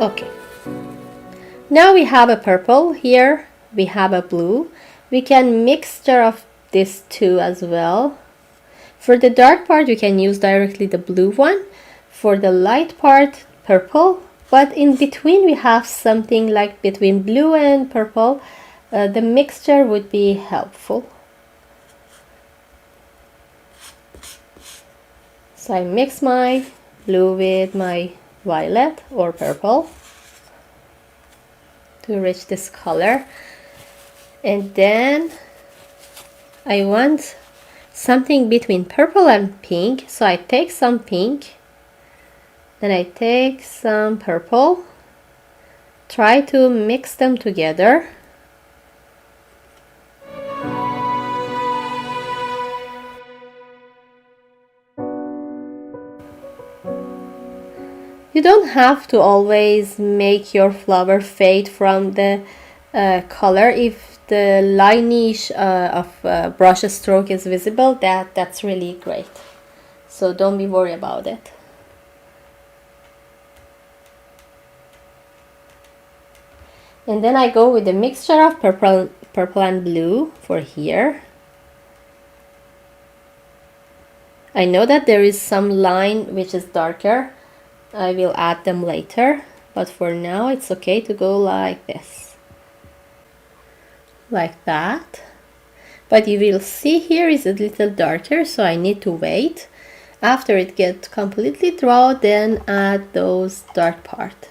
Okay, now we have a purple. Here we have a blue. We can mixture of these two as well. For the dark part you can use directly the blue one, for the light part purple, but in between we have something like between blue and purple. The mixture would be helpful. So I mix my blue with my violet or purple to reach this color, and then I want something between purple and pink, so I take some pink and I take some purple, try to mix them together. You don't have to always make your flower fade from the color. If the lineage of brush stroke is visible, that's really great. So don't be worried about it. And then I go with a mixture of purple and blue for here. I know that there is some line which is darker. I will add them later, but for now it's okay to go like this, like that. But you will see here is a little darker, so I need to wait. After it gets completely dry, then add those dark part.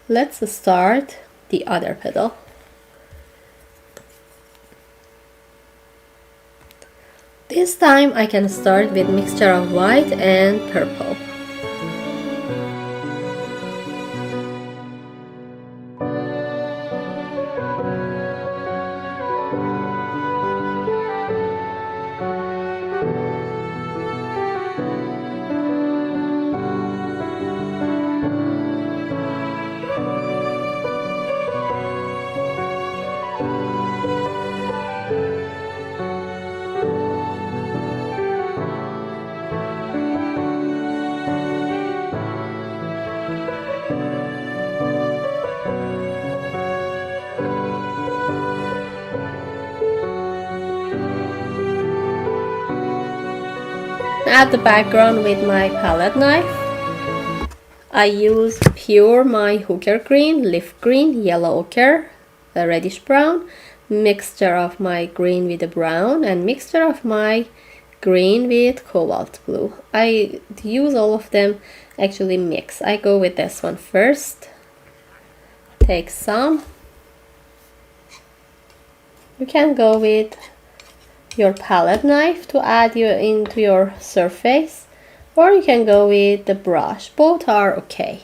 Let's start the other petal. This time I can start with mixture of white and purple. Add the background with my palette knife. I use pure my hooker green, leaf green, yellow ochre, a reddish brown, mixture of my green with the brown, and mixture of my green with cobalt blue. I use all of them actually mix. I go with this one first. Take some. You can go with your palette knife to add into your surface, or you can go with the brush. Both are okay.